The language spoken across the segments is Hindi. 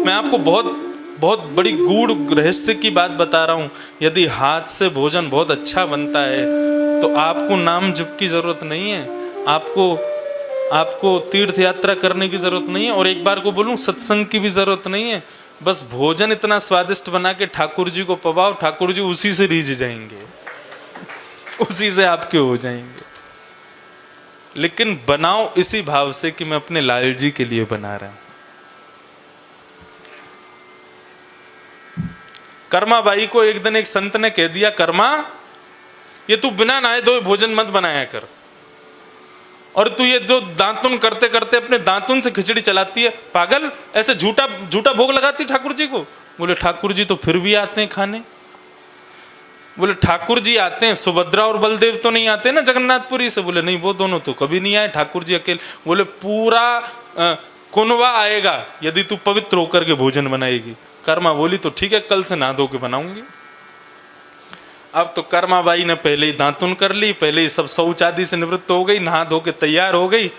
मैं आपको बहुत बहुत बड़ी गूढ़ रहस्य की बात बता रहा हूं। यदि हाथ से भोजन बहुत अच्छा बनता है तो आपको नाम जप की जरूरत नहीं है, आपको तीर्थ यात्रा करने की जरूरत नहीं है, और एक बार को बोलूं सत्संग की भी जरूरत नहीं है। बस भोजन इतना स्वादिष्ट बना के ठाकुर जी को पवाओ, ठाकुर जी उसी से रीझ जाएंगे, उसी से आपके हो जाएंगे। लेकिन बनाओ इसी भाव से कि मैं अपने लाल जी के लिए बना रहा हूं। कर्मा बाई को एक दिन एक संत ने कह दिया, कर्मा ये तू बिना नहाए धोए भोजन मत बनाया कर, और तू ये जो दांतुन करते करते अपने दांतुन से खिचड़ी चलाती है, पागल, ऐसे झूठा झूठा भोग लगाती ठाकुर जी को। बोले ठाकुर जी तो फिर भी आते हैं खाने। बोले ठाकुर जी आते हैं, सुभद्रा और बलदेव तो नहीं आते ना जगन्नाथपुरी से? बोले नहीं, वो दोनों तो कभी नहीं आए, ठाकुर जी अकेले। बोले पूरा कुनवा आएगा यदि तू पवित्र होकर के भोजन बनाएगी। कर्मा बोली तो ठीक है, कल से नहा धो के बनाऊंगी। अब तो कर्मा बाई ने पहले ही दांतुन कर ली, पहले ही सब शौच आदि से निवृत्त हो गई, नहा धो के तैयार हो गई।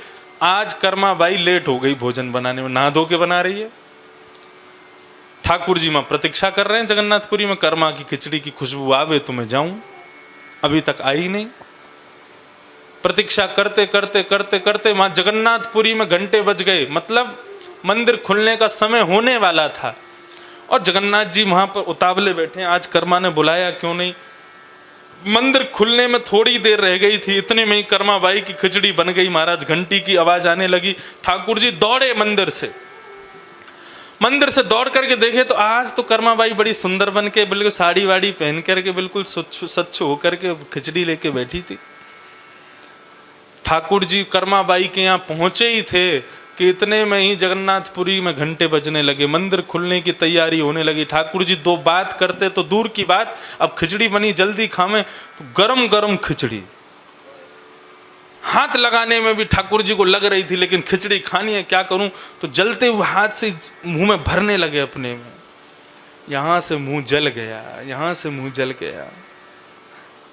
आज कर्मा बाई लेट हो गई भोजन बनाने में, नहा धो के बना रही है। ठाकुर जी मां प्रतीक्षा कर रहे हैं जगन्नाथपुरी में, कर्मा की खिचड़ी की खुशबू आवे तो मैं जाऊं, अभी तक आई नहीं। प्रतीक्षा करते करते करते करते मां जगन्नाथपुरी में घंटे बज गए, मतलब मंदिर खुलने का समय होने वाला था, और जगन्नाथ जी वहां पर उतावले बैठे। आज कर्मा ने बुलाया क्यों नहीं, मंदिर खुलने में थोड़ी देर रह गई थी, इतने में ही कर्मा बाई की खिचड़ी बन गई। महाराज घंटी की आवाज आने लगी, ठाकुर जी दौड़े मंदिर से दौड़ करके देखे तो आज तो कर्मा बाई बड़ी सुंदर बन के, बिल्कुल साड़ी वाड़ी पहन करके बिल्कुल स्वच्छ होकर के खिचड़ी लेके बैठी थी। ठाकुर जी कर्मा बाई के यहाँ पहुंचे ही थे कि इतने में ही जगन्नाथपुरी में घंटे बजने लगे, मंदिर खुलने की तैयारी होने लगी। ठाकुर जी दो बात करते तो दूर की बात, अब खिचड़ी बनी जल्दी खावें, तो गरम गरम खिचड़ी हाथ लगाने में भी ठाकुर जी को लग रही थी, लेकिन खिचड़ी खानी है, क्या करूं, तो जलते हुए हाथ से मुंह में भरने लगे अपने में। यहां से मुंह जल गया, यहां से मुंह जल गया,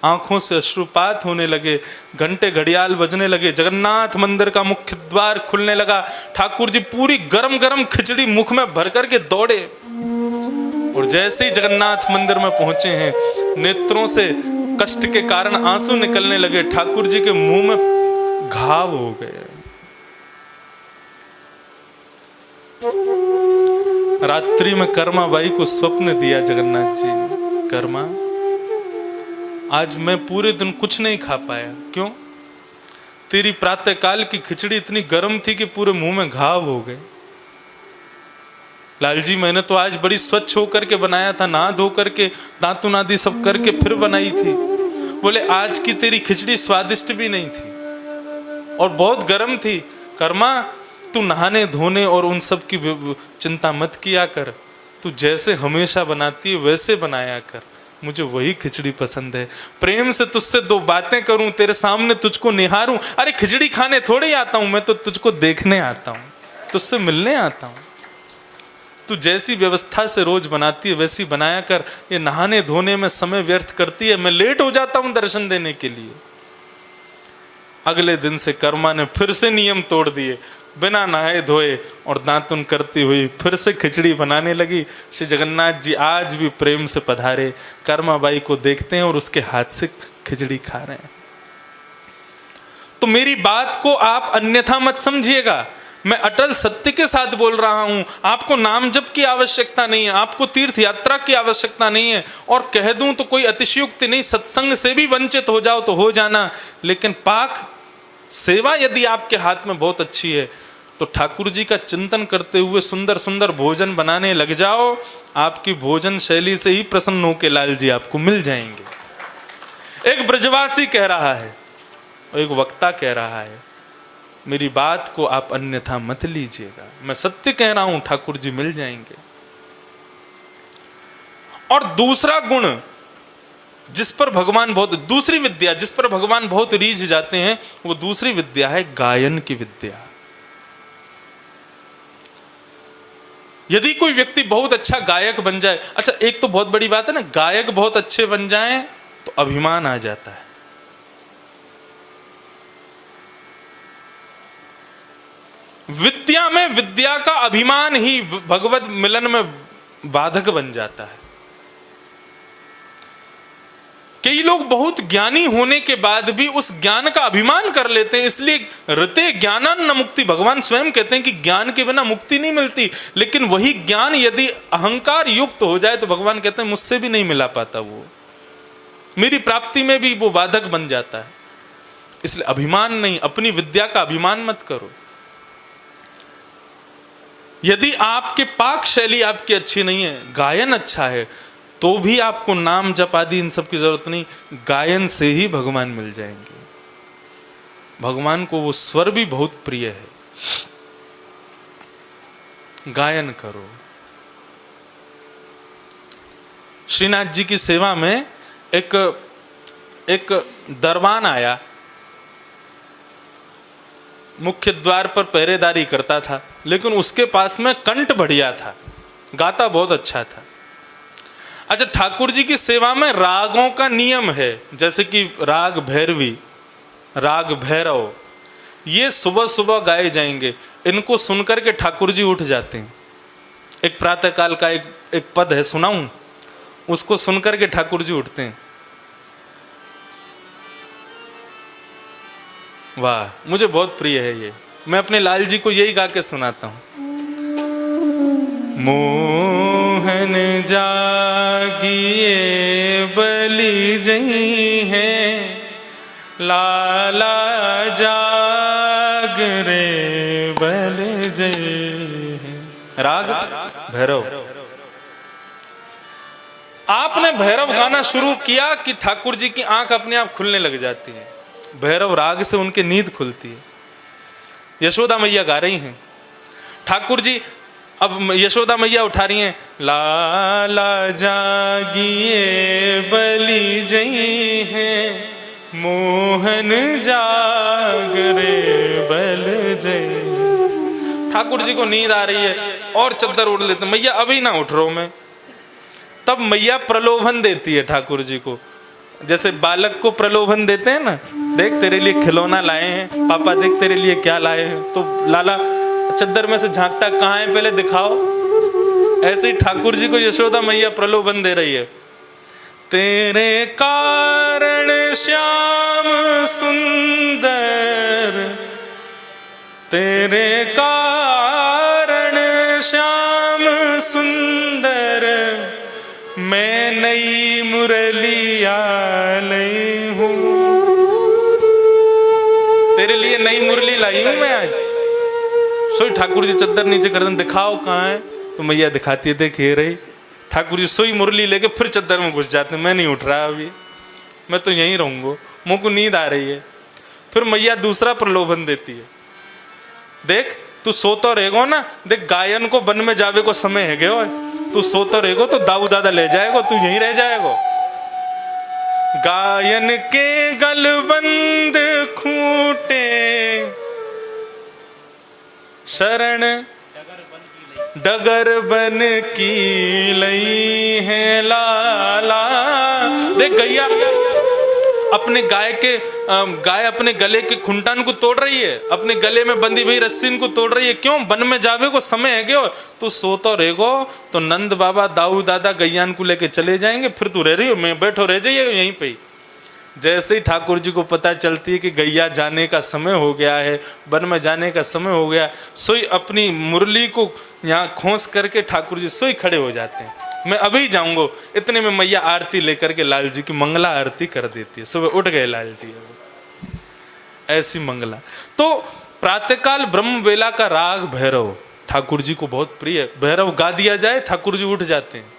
आंखों से अश्रुपात होने लगे, घंटे घड़ियाल बजने लगे, जगन्नाथ मंदिर का मुख्य द्वार खुलने लगा। ठाकुर जी पूरी गरम गरम खिचड़ी मुख में भर करके दौड़े, और जैसे ही जगन्नाथ मंदिर में पहुंचे हैं, नेत्रों से कष्ट के कारण आंसू निकलने लगे, ठाकुर जी के मुंह में घाव हो गए। रात्रि में कर्मा बाई को स्वप्न दिया जगन्नाथ जी ने, कर्मा आज मैं पूरे दिन कुछ नहीं खा पाया, क्यों? तेरी प्रातःकाल की खिचड़ी इतनी गर्म थी कि पूरे मुंह में घाव हो गए। लाल जी मैंने तो आज बड़ी स्वच्छ होकर के बनाया था, नहा धो करके दांतुन आदि सब करके फिर बनाई थी। बोले आज की तेरी खिचड़ी स्वादिष्ट भी नहीं थी और बहुत गर्म थी। कर्मा तू नहाने धोने और उन सब की चिंता मत किया कर, तू जैसे हमेशा बनाती है वैसे बनाया कर, मुझे वही खिचड़ी पसंद है। प्रेम से तुझसे दो बातें करूं, तेरे सामने तुझको निहारूं। अरे खिचड़ी खाने थोड़े आता हूं, मैं तो तुझको देखने आता हूं, तुझसे मिलने आता हूं। तू जैसी व्यवस्था से रोज बनाती है वैसी बनाया कर। ये नहाने धोने में समय व्यर्थ करती है, मैं लेट हो जाता हूं दर्शन देने के लिए। अगले दिन से कर्मा ने फिर से नियम तोड़ दिए, बिना नहाए धोए और दांतुन करती हुई फिर से खिचड़ी बनाने लगी। श्री जगन्नाथ जी आज भी प्रेम से पधारे, कर्मा बाई को देखते हैं और उसके हाथ से खिचड़ी खा रहे हैं। तो मेरी बात को आप अन्यथा मत समझिएगा, मैं अटल सत्य के साथ बोल रहा हूं। आपको नाम जप की आवश्यकता नहीं है, आपको तीर्थ यात्रा की आवश्यकता नहीं है, और कह दूं तो कोई अतिशयोक्ति नहीं, सत्संग से भी वंचित हो जाओ तो हो जाना, लेकिन पाक सेवा यदि आपके हाथ में बहुत अच्छी है तो ठाकुर जी का चिंतन करते हुए सुंदर सुंदर भोजन बनाने लग जाओ। आपकी भोजन शैली से ही प्रसन्न होकर लाल जी आपको मिल जाएंगे। एक ब्रजवासी कह रहा है, एक वक्ता कह रहा है, मेरी बात को आप अन्यथा मत लीजिएगा, मैं सत्य कह रहा हूं, ठाकुर जी मिल जाएंगे। और दूसरा गुण जिस पर भगवान बहुत, दूसरी विद्या जिस पर भगवान बहुत रीझ जाते हैं, वो दूसरी विद्या है गायन की विद्या। यदि कोई व्यक्ति बहुत अच्छा गायक बन जाए, अच्छा एक तो बहुत बड़ी बात है ना, गायक बहुत अच्छे बन जाएं तो अभिमान आ जाता है। विद्या में विद्या का अभिमान ही भगवत मिलन में बाधक बन जाता है। कई लोग बहुत ज्ञानी होने के बाद भी उस ज्ञान का अभिमान कर लेते हैं, इसलिए ऋते ज्ञानान न मुक्ति, भगवान स्वयं कहते हैं कि ज्ञान के बिना मुक्ति नहीं मिलती। लेकिन वही ज्ञान यदि अहंकार युक्त हो जाए तो भगवान कहते हैं मुझसे भी नहीं मिला पाता, वो मेरी प्राप्ति में भी वो बाधक बन जाता है। इसलिए अभिमान नहीं, अपनी विद्या का अभिमान मत करो। यदि आपके पाक शैली आपकी अच्छी नहीं है, गायन अच्छा है, तो भी आपको नाम जप आदि इन सब की जरूरत नहीं, गायन से ही भगवान मिल जाएंगे। भगवान को वो स्वर भी बहुत प्रिय है। गायन करो। श्रीनाथ जी की सेवा में एक दरबान आया, मुख्य द्वार पर पहरेदारी करता था, लेकिन उसके पास में कंठ बढ़िया था, गाता बहुत अच्छा था। अच्छा, ठाकुर जी की सेवा में रागों का नियम है, जैसे कि राग भैरवी, राग भैरव, ये सुबह सुबह गाए जाएंगे। इनको सुनकर के ठाकुर जी उठ जाते हैं। एक प्रातःकाल का एक पद है, सुनाऊं? उसको सुनकर के ठाकुर जी उठते हैं। वाह, मुझे बहुत प्रिय है ये। मैं अपने लाल जी को यही गा के सुनाता हूं। मोहन जागिए बलि जई है, लाला जाग रे बल जई है। राग भैरव। आपने भैरव गाना शुरू किया कि ठाकुर जी की आंख अपने आप खुलने लग जाती है। भैरव राग से उनकी नींद खुलती है। यशोदा मैया गा रही हैं, ठाकुर जी अब यशोदा मैया उठा रही हैं, लाला जागिए बलि जई है, मोहन जाग रे बल जई। ठाकुर जी को नींद आ रही है और चद्दर उड़ लेते, मैया अभी ना उठ रहा हूं मैं। तब मैया प्रलोभन देती है ठाकुर जी को, जैसे बालक को प्रलोभन देते हैं ना, देख तेरे लिए खिलौना लाए हैं पापा, देख तेरे लिए क्या लाए हैं। तो लाला चद्दर में से झांकता, कहाँ है पहले दिखाओ। ऐसे ही ठाकुर जी को यशोदा मैया प्रलोभन दे रही है। तेरे कारण श्याम सुंदर, तेरे कारण श्याम सुंदर, मैं नई मुरलिया लाई हूँ। तेरे लिए नई मुरली लाई हूं मैं आज। सोई ठाकुर जी चद्दर नीचे कर दें, दिखाओ कहाँ है। तो मैया दिखाती है, देखिए रही। ठाकुर जी सोई मुरली लेके फिर चद्दर में घुस जाते, मैं नहीं उठ रहा अभी, मैं तो यहीं रहूंगा, मुझ को नींद आ रही है। फिर मैया दूसरा प्रलोभन देती है, देख तू सोता रहेगो ना, देख गायन को वन में जावे को समय है गयो, तू सोता रहेगो तो दाऊ दादा ले जाएगो, तू यहीं रह जाएगो। गायन के गलबंद खूंटे, शरण डगर बन की लई है लाला। देख गैया अपने गाय अपने गले के खुंटान को तोड़ रही है, अपने गले में बंदी भई रस्सी को तोड़ रही है। क्यों? वन में जावे को समय है क्यों? तू सोतो रहेगो तो नंद बाबा दाऊ दादा गैयान को लेके चले जाएंगे, फिर तू रह रही हो, मैं बैठो रह जाइए यहीं पे। जैसे ही ठाकुर जी को पता चलती है कि गैया जाने का समय हो गया है, वन में जाने का समय हो गया, सोई अपनी मुरली को यहाँ खोस करके ठाकुर जी सोई खड़े हो जाते हैं, मैं अभी जाऊंगा। इतने में मैया आरती लेकर के लाल जी की मंगला आरती कर देती है। सुबह उठ गए लाल जी, ऐसी मंगला। तो प्रातःकाल ब्रह्म वेला का राग भैरव ठाकुर जी को बहुत प्रिय है। भैरव गा दिया जाए ठाकुर जी उठ जाते हैं।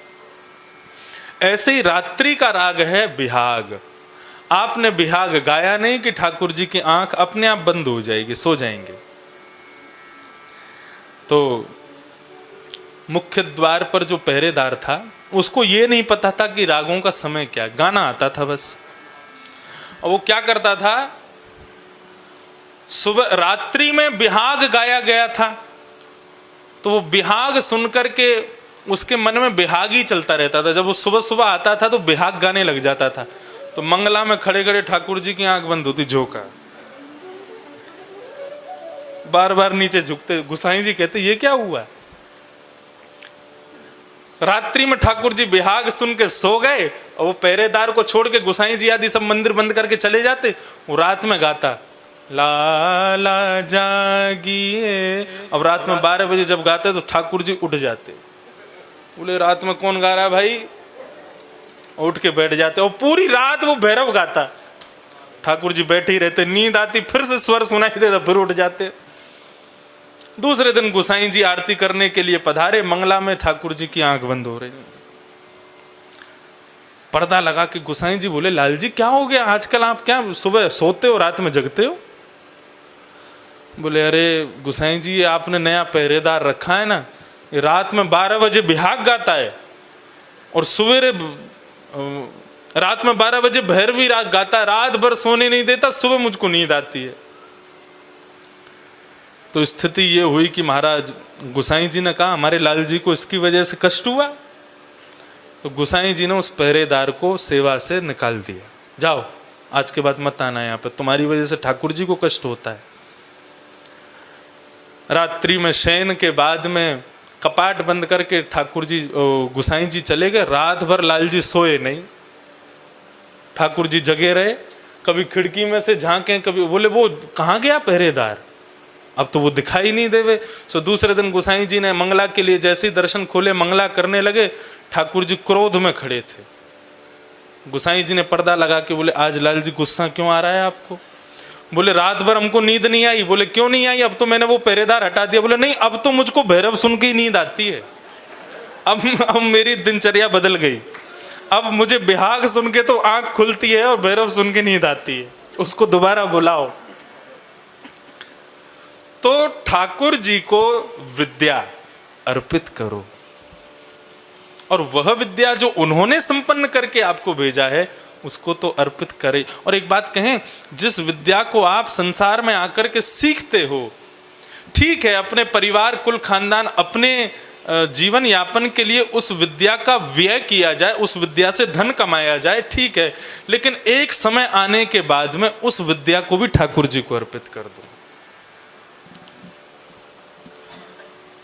ऐसे ही रात्रि का राग है बिहाग। आपने बिहाग गाया नहीं कि ठाकुर जी की आंख अपने आप बंद हो जाएगी, सो जाएंगे। तो मुख्य द्वार पर जो पहरेदार था उसको ये नहीं पता था कि रागों का समय क्या, गाना आता था बस। और वो क्या करता था, सुबह रात्रि में बिहाग गाया गया था, तो वो बिहाग सुनकर के उसके मन में बिहाग ही चलता रहता था। जब वो सुबह सुबह आता था तो बिहाग गाने लग जाता था। तो मंगला में खड़े खड़े ठाकुर जी की आंख बंद होती, झोंका। बार बार नीचे झुकते। गुसाई जी कहते ये क्या हुआ? रात्रि में ठाकुर जी बिहाग सुन के सो गए और वो पहरेदार को छोड़ के गुसाई जी आदि सब मंदिर बंद करके चले जाते। वो रात में गाता लाला जागिए। अब रात में 12 बजे जब गाते तो ठाकुर जी उठ जाते। बोले रात में कौन गा रहा है भाई? उठ के बैठ जाते और पूरी रात वो भैरव गाता। ठाकुर जी बैठे ही रहते, नींद आती, फिर से स्वर सुनाई देता, फिर उठ जाते। दूसरे दिन गुसाई जी आरती करने के लिए पधारे। मंगला में ठाकुर जी की आंख बंद हो रही, पर्दा लगा के गुसाई जी बोले लाल जी क्या हो गया आजकल, आप क्या सुबह सोते हो रात में जगते हो? बोले अरे गुसाई जी आपने नया पहरेदार रखा है ना, ये रात में 12 बजे बिहाग गाता है और सवेरे रात में 12 बजे भैरवी राग गाता है, रात भर सोने नहीं देता, सुबह मुझको नींद आती है। तो स्थिति ये हुई कि महाराज गुसाई जी ने कहा हमारे लाल जी को इसकी वजह से कष्ट हुआ। तो गुसाई जी ने उस पहरेदार को सेवा से निकाल दिया, जाओ आज के बाद मत आना यहाँ पे, तुम्हारी वजह से ठाकुर जी को कष्ट होता है। रात्रि में शयन के बाद में कपाट बंद करके ठाकुर जी गुसाई जी चले गए। रात भर लाल जी सोए नहीं, ठाकुर जी जगे रहे। कभी खिड़की में से झांके, कभी बोले वो कहाँ गया पहरेदार, अब तो वो दिखाई नहीं देवे। सो दूसरे दिन गुसाई जी ने मंगला के लिए जैसे ही दर्शन खोले, मंगला करने लगे, ठाकुर जी क्रोध में खड़े थे। गुसाई जी ने पर्दा लगा के बोले आज लाल जी गुस्सा क्यों आ रहा है आपको? बोले रात भर हमको नींद नहीं आई। बोले क्यों नहीं आई? अब तो मैंने वो पहरेदार हटा दिया। बोले नहीं, अब तो मुझको भैरव सुन के ही नींद आती है, अब मेरी दिनचर्या बदल गई, अब मुझे बिहाग सुन के तो आंख खुलती है और भैरव सुन के नींद आती है। उसको दोबारा बुलाओ। तो ठाकुर जी को विद्या अर्पित करो और वह विद्या जो उन्होंने संपन्न करके आपको भेजा है उसको तो अर्पित करें। और एक बात कहें, जिस विद्या को आप संसार में आकर के सीखते हो, ठीक है अपने परिवार कुल खानदान अपने जीवन यापन के लिए उस विद्या का व्यय किया जाए, उस विद्या से धन कमाया जाए, ठीक है, लेकिन एक समय आने के बाद में उस विद्या को भी ठाकुर जी को अर्पित कर दो।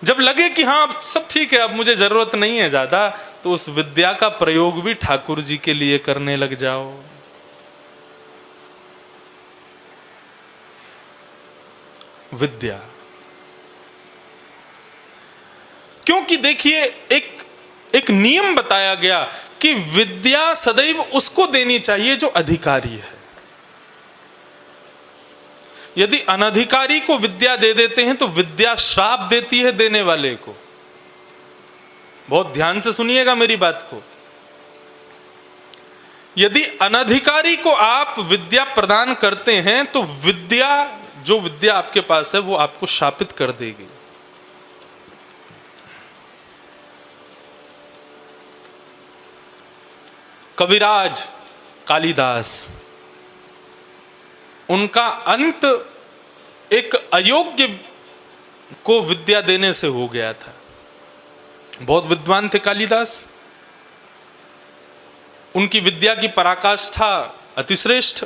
जब लगे कि हाँ अब सब ठीक है, अब मुझे जरूरत नहीं है ज्यादा, तो उस विद्या का प्रयोग भी ठाकुर जी के लिए करने लग जाओ। विद्या, क्योंकि देखिए एक नियम बताया गया कि विद्या सदैव उसको देनी चाहिए जो अधिकारी है। यदि अनधिकारी को विद्या दे देते हैं तो विद्या श्राप देती है देने वाले को। बहुत ध्यान से सुनिएगा मेरी बात को। यदि अनधिकारी को आप विद्या प्रदान करते हैं तो विद्या, जो विद्या आपके पास है वो आपको शापित कर देगी। कविराज कालिदास, उनका अंत एक अयोग्य को विद्या देने से हो गया था। बहुत विद्वान थे कालिदास, उनकी विद्या की पराकाष्ठा अतिश्रेष्ठ,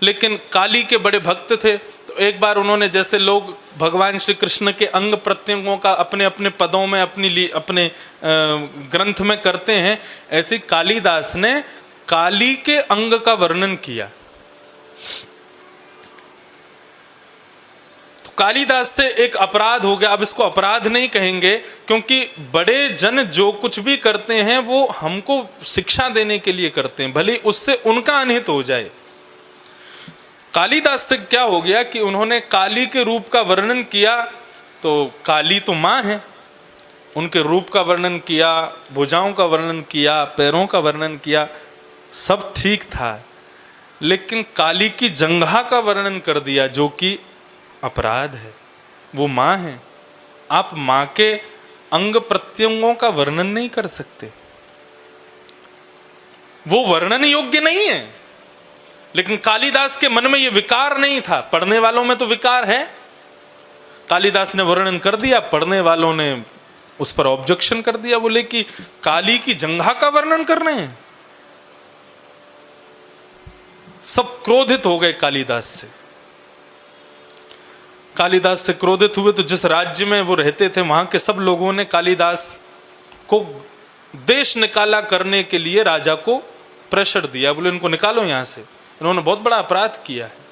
लेकिन काली के बड़े भक्त थे। तो एक बार उन्होंने, जैसे लोग भगवान श्री कृष्ण के अंग प्रत्यंगों का अपने अपने पदों में अपने ग्रंथ में करते हैं, ऐसे कालिदास ने काली के अंग का वर्णन किया। कालिदास से एक अपराध हो गया। अब इसको अपराध नहीं कहेंगे, क्योंकि बड़े जन जो कुछ भी करते हैं वो हमको शिक्षा देने के लिए करते हैं, भले उससे उनका अनिहित हो जाए। कालिदास से क्या हो गया कि उन्होंने काली के रूप का वर्णन किया, तो काली तो माँ है, उनके रूप का वर्णन किया, भुजाओं का वर्णन किया, पैरों का वर्णन किया, सब ठीक था, लेकिन काली की जंघा का वर्णन कर दिया जो कि अपराध है। वो माँ है, आप माँ के अंग प्रत्यंगों का वर्णन नहीं कर सकते, वो वर्णन योग्य नहीं है। लेकिन कालिदास के मन में ये विकार नहीं था, पढ़ने वालों में तो विकार है। कालिदास ने वर्णन कर दिया, पढ़ने वालों ने उस पर ऑब्जेक्शन कर दिया, बोले कि काली की जंघा का वर्णन कर रहे हैं। सब क्रोधित हो गए कालिदास से। कालिदास से क्रोधित हुए तो जिस राज्य में वो रहते थे वहां के सब लोगों ने कालिदास को देश निकाला करने के लिए राजा को प्रेशर दिया, बोले इनको निकालो यहां से, इन्होंने बहुत बड़ा अपराध किया है।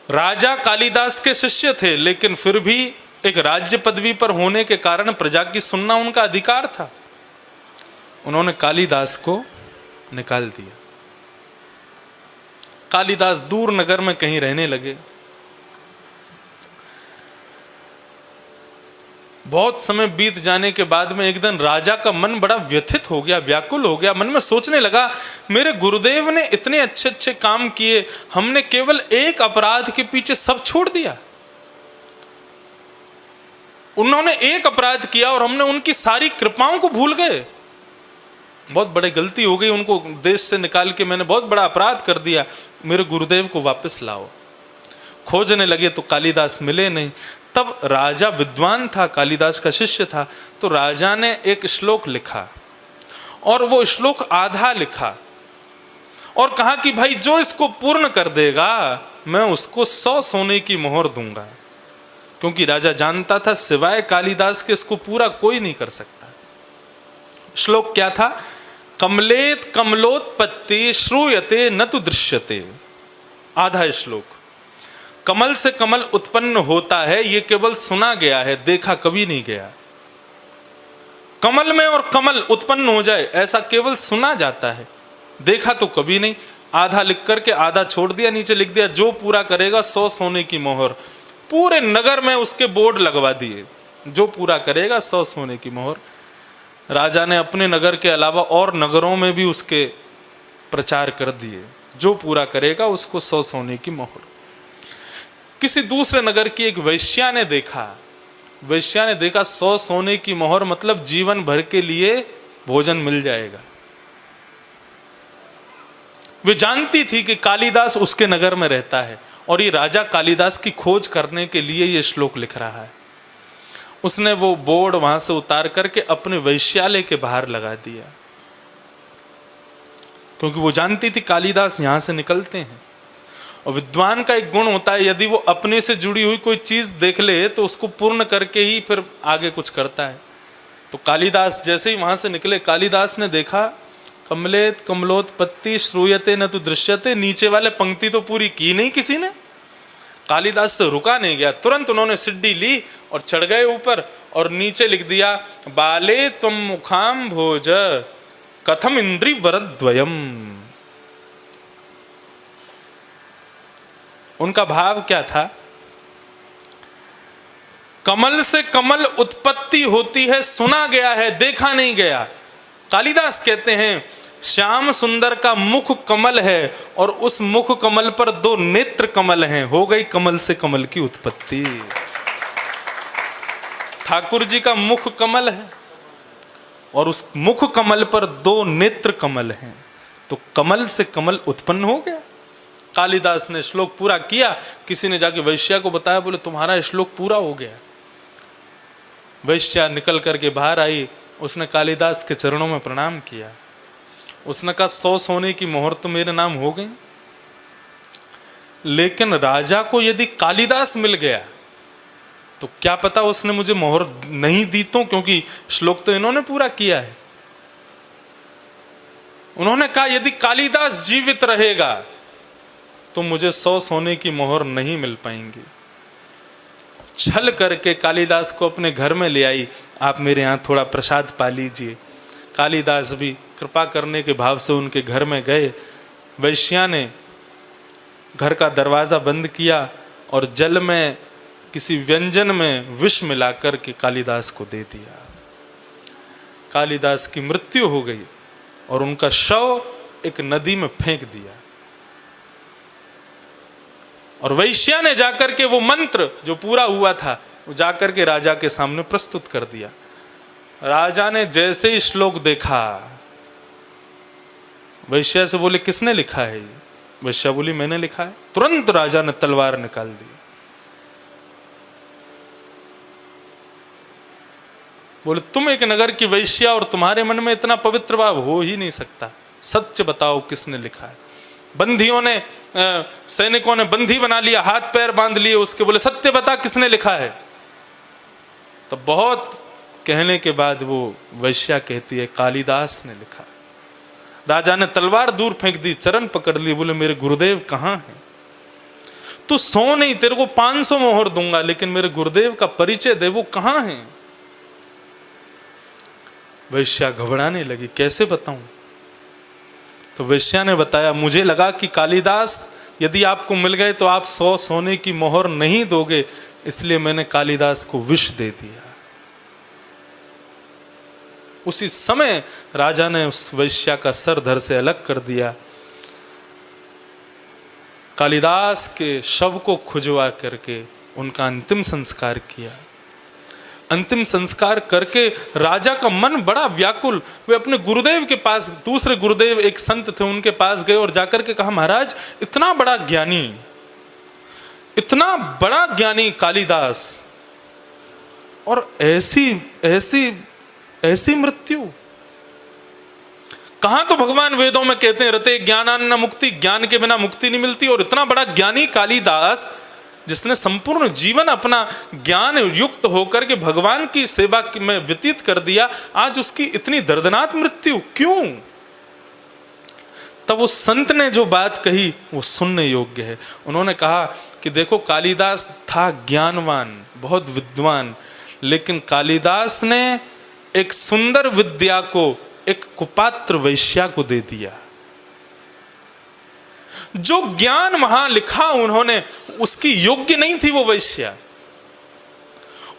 राजा कालिदास के शिष्य थे, लेकिन फिर भी एक राज्य पदवी पर होने के कारण प्रजा की सुनना उनका अधिकार था। उन्होंने कालिदास को निकाल दिया। कालिदास दूर नगर में कहीं रहने लगे। बहुत समय बीत जाने के बाद में एक दिन राजा का मन बड़ा व्यथित हो गया, व्याकुल हो गया। मन में सोचने लगा, मेरे गुरुदेव ने इतने अच्छे अच्छे काम किए, हमने केवल एक अपराध के पीछे सब छोड़ दिया। उन्होंने एक अपराध किया और हमने उनकी सारी कृपाओं को भूल गए। बहुत बड़ी गलती हो गई, उनको देश से निकाल के मैंने बहुत बड़ा अपराध कर दिया, मेरे गुरुदेव को वापस लाओ। खोजने लगे तो कालिदास मिले नहीं। तब राजा विद्वान था, कालिदास का शिष्य था, तो राजा ने एक श्लोक लिखा और वो श्लोक आधा लिखा और कहा कि भाई जो इसको पूर्ण कर देगा मैं उसको 100 सोने की मोहर दूंगा, क्योंकि राजा जानता था सिवाय कालिदास के इसको पूरा कोई नहीं कर सकता। श्लोक क्या था? कमलेत कमलोत्पत्ति श्रूयते न तु दृश्यते। आधा श्लोक, कमल से कमल उत्पन्न होता है, ये केवल सुना गया है, देखा कभी नहीं गया। कमल में और कमल उत्पन्न हो जाए ऐसा केवल सुना जाता है, देखा तो कभी नहीं। आधा लिख करके आधा छोड़ दिया, नीचे लिख दिया जो पूरा करेगा 100 सोने की मोहर। पूरे नगर में उसके बोर्ड लगवा दिए, जो पूरा करेगा 100 सोने की मोहर। राजा ने अपने नगर के अलावा और नगरों में भी उसके प्रचार कर दिए, जो पूरा करेगा उसको 100 सोने की मोहर। किसी दूसरे नगर की एक वैश्या ने देखा, 100 सोने की मोहर मतलब जीवन भर के लिए भोजन मिल जाएगा। वे जानती थी कि कालिदास उसके नगर में रहता है और ये राजा कालिदास की खोज करने के लिए ये श्लोक लिख रहा है। उसने वो बोर्ड वहां से उतार करके अपने वैश्यालय के बाहर लगा दिया, क्योंकि वो जानती थी कालिदास यहां से निकलते हैं। और विद्वान का एक गुण होता है, यदि वो अपने से जुड़ी हुई कोई चीज देख ले तो उसको पूर्ण करके ही फिर आगे कुछ करता है। तो कालिदास जैसे ही वहां से निकले, कालिदास ने देखा कमलेत कमलोत्पत्ति श्रूयते न तु दृश्यते। नीचे वाले पंक्ति तो पूरी की नहीं किसी ने, कालिदास से रुका नहीं गया। तुरंत उन्होंने सिड्डी ली और चढ़ गए ऊपर और नीचे लिख दिया बाले त्वम मुखाम भोज कथम इंद्रि वरद्वयम। उनका भाव क्या था? कमल से कमल उत्पत्ति होती है, सुना गया है, देखा नहीं गया। कालिदास कहते हैं श्याम सुंदर का मुख कमल है और उस मुख कमल पर 2 नेत्र कमल हैं, हो गई कमल से कमल की उत्पत्ति। ठाकुर जी का मुख कमल है और उस मुख कमल पर 2 नेत्र कमल हैं, तो कमल से कमल उत्पन्न हो गया। कालिदास ने श्लोक पूरा किया। किसी ने जाके वैश्या को बताया, बोले तुम्हारा श्लोक पूरा हो गया। वैश्या निकल करके बाहर आई, उसने कालिदास के चरणों में प्रणाम किया। उसने कहा 100 सोने की मोहर तो मेरे नाम हो गई, लेकिन राजा को यदि कालिदास मिल गया तो क्या पता उसने मुझे मोहर नहीं दी, तो क्योंकि श्लोक तो इन्होंने पूरा किया है। उन्होंने कहा यदि कालिदास जीवित रहेगा तो मुझे 100 सोने की मोहर नहीं मिल पाएंगी। छल करके कालिदास को अपने घर में ले आई, आप मेरे यहाँ थोड़ा प्रसाद पा लीजिए। कालिदास भी कृपा करने के भाव से उनके घर में गए। वैश्या ने घर का दरवाज़ा बंद किया और जल में किसी व्यंजन में विष मिलाकर के कालिदास को दे दिया। कालिदास की मृत्यु हो गई और उनका शव एक नदी में फेंक दिया। और वैश्या ने जाकर के वो मंत्र जो पूरा हुआ था वो जाकर के राजा के सामने प्रस्तुत कर दिया। राजा ने जैसे ही श्लोक देखा, वैश्या से बोले किसने लिखा है ये? वैश्या बोली मैंने लिखा है। तुरंत राजा ने तलवार निकाल दी। बोले तुम एक नगर की वैश्या और तुम्हारे मन में इतना पवित्र भाव हो ही नहीं सकता, सच बताओ किसने लिखा है। बंदियों ने सैनिकों ने बंदी बना लिया, हाथ पैर बांध लिए उसके, बोले सत्य बता किसने लिखा है। तो बहुत कहने के बाद वो वैश्या कहती है कालिदास ने लिखा। राजा ने तलवार दूर फेंक दी, चरण पकड़ लिए, बोले मेरे गुरुदेव कहाँ हैं? तू सो नहीं, तेरे को 500 मोहर दूंगा, लेकिन मेरे गुरुदेव का परिचय दे, वो कहाँ हैं? वैश्या घबराने लगी, कैसे बताऊं? तो वैश्या ने बताया, मुझे लगा कि कालिदास यदि आपको मिल गए तो आप 100 सोने की मोहर नहीं दोगे, इसलिए मैंने कालिदास को विष दे दिया। उसी समय राजा ने उस वैश्या का सर धड़ से अलग कर दिया, कालिदास के शव को खुजवा करके उनका अंतिम संस्कार किया। अंतिम संस्कार करके राजा का मन बड़ा व्याकुल, वे अपने गुरुदेव के पास, दूसरे गुरुदेव एक संत थे उनके पास गए और जाकर के कहा, महाराज इतना बड़ा ज्ञानी, इतना बड़ा ज्ञानी कालिदास, और ऐसी ऐसी ऐसी मृत्यु। कहां तो भगवान वेदों में कहते हैं रते ज्ञानान्न मुक्ति, ज्ञान के बिना मुक्ति नहीं मिलती, और इतना बड़ा ज्ञानी कालिदास जिसने संपूर्ण जीवन अपना ज्ञान युक्त होकर के भगवान की सेवा में व्यतीत कर दिया, आज उसकी इतनी दर्दनाक मृत्यु क्यों? तब उस संत ने जो बात कही वो सुनने योग्य है। उन्होंने कहा कि देखो कालिदास था ज्ञानवान, बहुत विद्वान, लेकिन कालिदास ने एक सुंदर विद्या को एक कुपात्र वैश्या को दे दिया। जो ज्ञान वहां लिखा उन्होंने, उसकी योग्य नहीं थी वो वैश्या।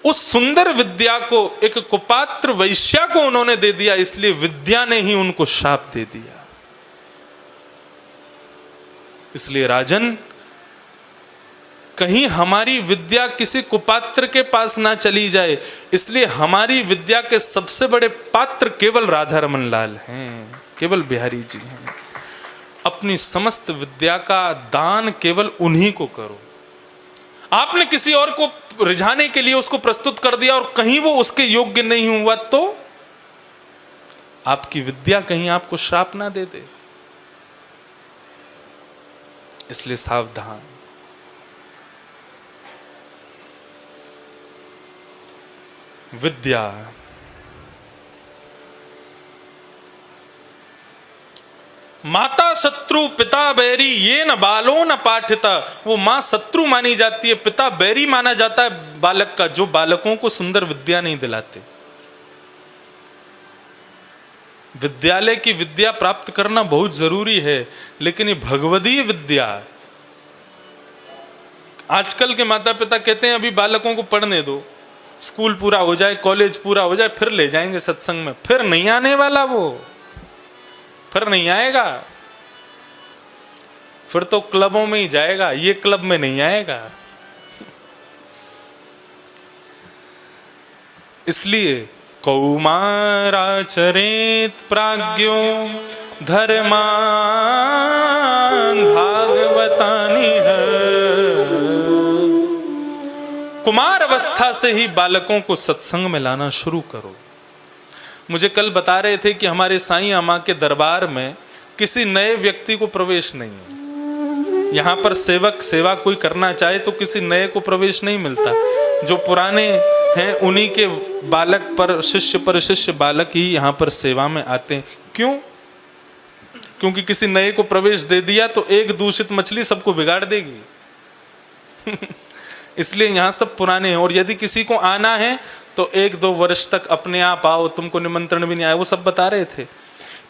उस सुंदर विद्या को एक कुपात्र वैश्या को उन्होंने दे दिया, इसलिए विद्या ने ही उनको शाप दे दिया। इसलिए राजन, कहीं हमारी विद्या किसी कुपात्र के पास ना चली जाए, इसलिए हमारी विद्या के सबसे बड़े पात्र केवल राधा रमन लाल हैं, केवल बिहारी जी हैं। अपनी समस्त विद्या का दान केवल उन्हीं को करो। आपने किसी और को रिझाने के लिए उसको प्रस्तुत कर दिया और कहीं वो उसके योग्य नहीं हुआ, तो आपकी विद्या कहीं आपको श्राप ना दे दे। इसलिए सावधान। विद्या माता शत्रु पिता बैरी ये न बालो न पाठिता। वो माँ शत्रु मानी जाती है, पिता बैरी माना जाता है बालक का, जो बालकों को सुंदर विद्या नहीं दिलाते। विद्यालय की विद्या प्राप्त करना बहुत जरूरी है, लेकिन ये भगवदीय विद्या, आजकल के माता पिता कहते हैं अभी बालकों को पढ़ने दो, स्कूल पूरा हो जाए, कॉलेज पूरा हो जाए, फिर ले जाएंगे सत्संग में। फिर नहीं आने वाला वो, फिर नहीं आएगा, फिर तो क्लबों में ही जाएगा, ये क्लब में नहीं आएगा। इसलिए कौमाराचरेत प्राज्ञो धर्मान भागवतानि कुमार अवस्था से ही बालकों को सत्संग में लाना शुरू करो। मुझे कल बता रहे थे कि हमारे साईं अम्मा के दरबार में किसी नए व्यक्ति को प्रवेश नहीं है। यहाँ पर सेवक सेवा कोई करना चाहे तो किसी नए को प्रवेश नहीं मिलता। जो पुराने हैं उन्हीं के बालक पर शिष्य बालक ही यहाँ पर सेवा में आते हैं। क्यों? क्योंकि किसी नए को प्रवेश दे दिया तो एक दूषित मछली सबको बिगाड़ देगी। इसलिए यहाँ सब पुराने हैं, और यदि किसी को आना है तो 1-2 वर्ष तक अपने आप आओ, तुमको निमंत्रण भी नहीं आया, वो सब बता रहे थे।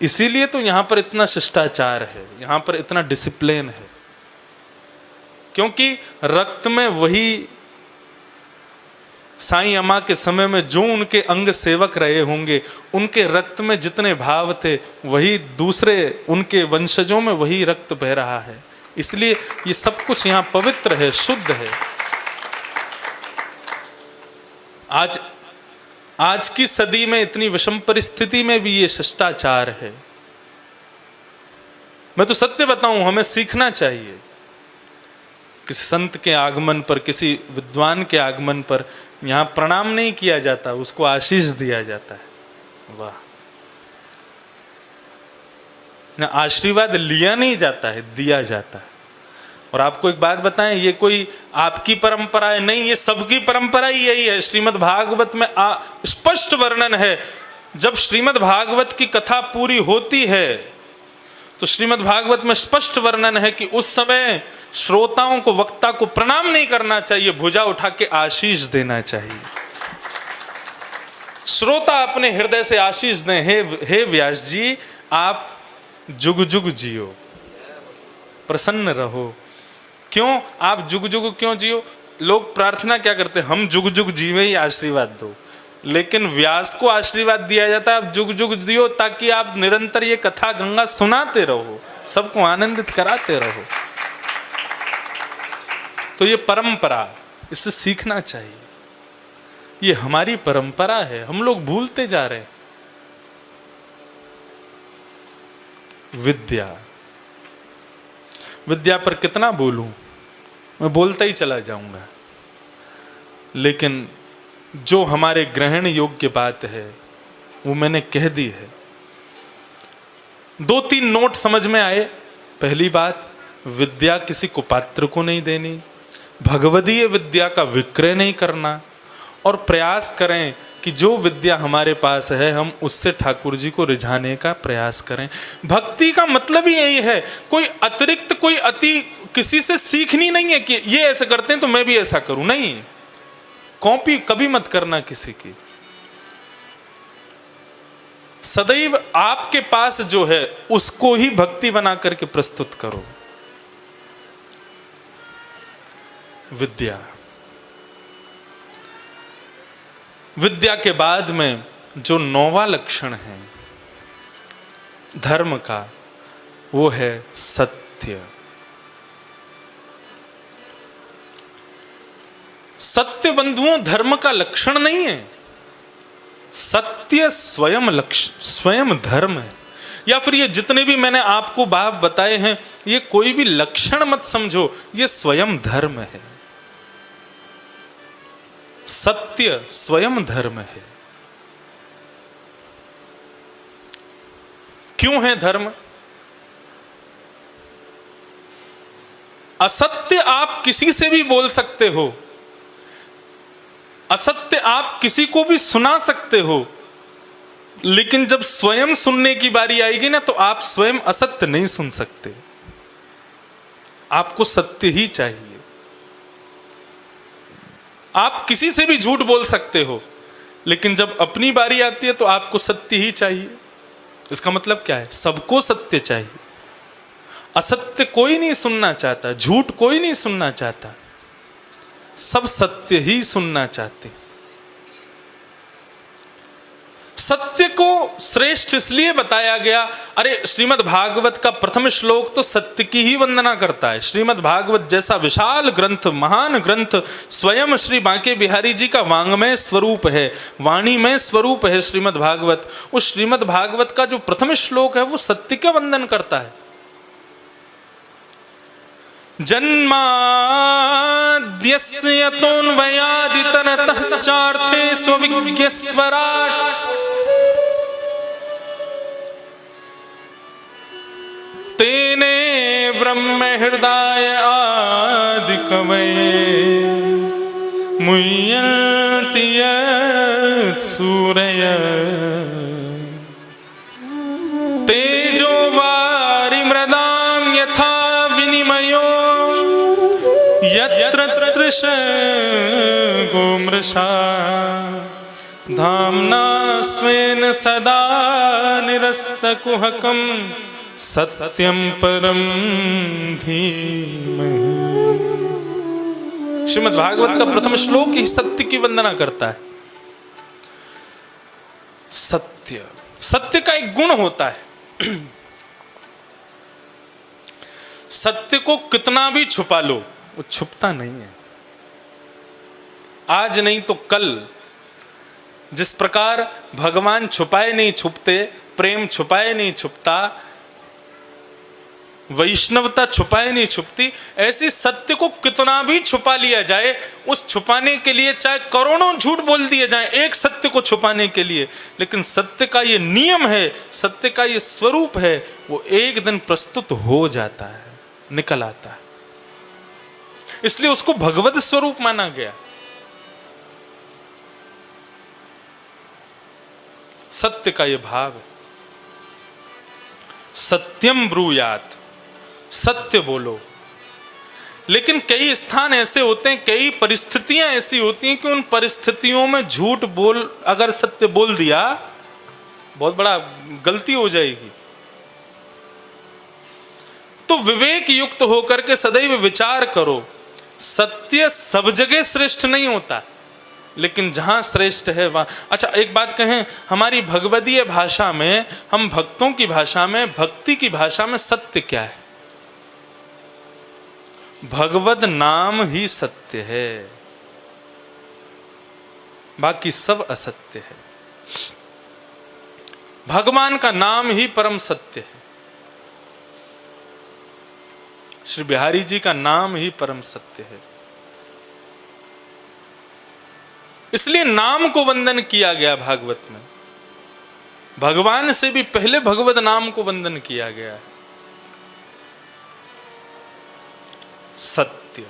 इसीलिए तो यहाँ पर इतना शिष्टाचार है, यहाँ पर इतना डिसिप्लिन है, क्योंकि रक्त में वही साईं अम्मा के समय में जो उनके अंग सेवक रहे होंगे, उनके रक्त में जितने भाव थे वही दूसरे उनके वंशजों में वही रक्त बह रहा है। इसलिए ये सब कुछ यहाँ पवित्र है, शुद्ध है। आज की सदी में इतनी विषम परिस्थिति में भी ये शिष्टाचार है। मैं तो सत्य बताऊं, हमें सीखना चाहिए। किसी संत के आगमन पर, किसी विद्वान के आगमन पर यहाँ प्रणाम नहीं किया जाता, उसको आशीष दिया जाता है। वाह! ना आशीर्वाद लिया नहीं जाता है, दिया जाता है। और आपको एक बात बताएं, ये कोई आपकी परंपरा है नहीं, ये सबकी परंपरा ही यही है। श्रीमद् भागवत में स्पष्ट वर्णन है। जब श्रीमद् भागवत की कथा पूरी होती है तो श्रीमद् भागवत में स्पष्ट वर्णन है कि उस समय श्रोताओं को, वक्ता को प्रणाम नहीं करना चाहिए, भुजा उठा के आशीष देना चाहिए। श्रोता अपने हृदय से आशीष दें, हे व्यास जी आप जुग जुग जियो, प्रसन्न रहो। क्यों आप जुग जुग क्यों जियो? लोग प्रार्थना क्या करते हैं, हम जुग जुग जीवे ही आशीर्वाद दो। लेकिन व्यास को आशीर्वाद दिया जाता है आप जुग जुग जियो, ताकि आप निरंतर ये कथा गंगा सुनाते रहो, सबको आनंदित कराते रहो। तो ये परंपरा, इससे सीखना चाहिए। ये हमारी परंपरा है, हम लोग भूलते जा रहे हैं। विद्या, विद्या पर कितना बोलूं, मैं बोलता ही चला जाऊंगा। लेकिन जो हमारे ग्रहण योग्य बात है वो मैंने कह दी है। 2-3 नोट समझ में आए। पहली बात, विद्या किसी कुपात्र को नहीं देनी, भगवदीय विद्या का विक्रय नहीं करना, और प्रयास करें कि जो विद्या हमारे पास है हम उससे ठाकुर जी को रिझाने का प्रयास करें। भक्ति का मतलब ही यही है, कोई अतिरिक्त, कोई अति किसी से सीखनी नहीं है कि ये ऐसे करते हैं तो मैं भी ऐसा करूं, नहीं। कॉपी कभी मत करना किसी की। सदैव आपके पास जो है उसको ही भक्ति बना करके प्रस्तुत करो। विद्या, विद्या के बाद में जो 9वां लक्षण है धर्म का, वो है सत्य। सत्य बंधुओं धर्म का लक्षण नहीं है, सत्य स्वयं लक्ष्य, स्वयं धर्म है। या फिर ये जितने भी मैंने आपको बात बताए हैं ये कोई भी लक्षण मत समझो, ये स्वयं धर्म है। सत्य स्वयं धर्म है। क्यों है धर्म? असत्य आप किसी से भी बोल सकते हो, असत्य आप किसी को भी सुना सकते हो, लेकिन जब स्वयं सुनने की बारी आएगी ना तो आप स्वयं असत्य नहीं सुन सकते। आपको सत्य ही चाहिए। आप किसी से भी झूठ बोल सकते हो, लेकिन जब अपनी बारी आती है तो आपको सत्य ही चाहिए। इसका मतलब क्या है? सबको सत्य चाहिए। असत्य कोई नहीं सुनना चाहता, झूठ कोई नहीं सुनना चाहता, सब सत्य ही सुनना चाहते। सत्य को श्रेष्ठ इसलिए बताया गया, अरे श्रीमद् भागवत का प्रथम श्लोक तो सत्य की ही वंदना करता है। श्रीमद् भागवत जैसा विशाल ग्रंथ, महान ग्रंथ, स्वयं श्री बांके बिहारी जी का वांग्मय स्वरूप है, वाणीमय स्वरूप है श्रीमद् भागवत। उस श्रीमद् भागवत का जो प्रथम श्लोक है वो सत्य का वंदन करता है। जन्माद्यस्य यतोऽन्वयादितरतश्चार्थे स्वविज्ञस्वराट् तेने ब्रह्म हृदय आदि कवये मुह्यन्ति यत्सूरयः तेजो वारि मृदां यथा विनिमयो यत्र तृषगो मृषा धाम्ना स्वेन सदा निरस्तकुहकं सत्यं परं धीमहि। श्रीमद् भागवत का प्रथम श्लोक ही सत्य की वंदना करता है। सत्य, सत्य का एक गुण होता है, सत्य को कितना भी छुपा लो वो छुपता नहीं है। आज नहीं तो कल, जिस प्रकार भगवान छुपाए नहीं छुपते, प्रेम छुपाए नहीं छुपता, वैष्णवता छुपाए नहीं छुपती। ऐसी सत्य को कितना भी छुपा लिया जाए, उस छुपाने के लिए चाहे करोड़ों झूठ बोल दिए जाएं एक सत्य को छुपाने के लिए, लेकिन सत्य का ये नियम है, सत्य का ये स्वरूप है, वो एक दिन प्रस्तुत हो जाता है, निकल आता है। इसलिए उसको भगवत स्वरूप माना गया। सत्य का ये भाव है। सत्यम ब्रूयात, सत्य बोलो। लेकिन कई स्थान ऐसे होते हैं, कई परिस्थितियां ऐसी होती हैं कि उन परिस्थितियों में झूठ बोल, अगर सत्य बोल दिया बहुत बड़ा गलती हो जाएगी। तो विवेक युक्त होकर के सदैव विचार करो, सत्य सब जगह श्रेष्ठ नहीं होता, लेकिन जहां श्रेष्ठ है वहां। अच्छा एक बात कहें, हमारी भगवदीय भाषा में, हम भक्तों की भाषा में, भक्ति की भाषा में सत्य क्या है? भगवद नाम ही सत्य है, बाकी सब असत्य है। भगवान का नाम ही परम सत्य है। श्री बिहारी जी का नाम ही परम सत्य है। इसलिए नाम को वंदन किया गया भागवत में। भगवान से भी पहले भगवत नाम को वंदन किया गया है। सत्य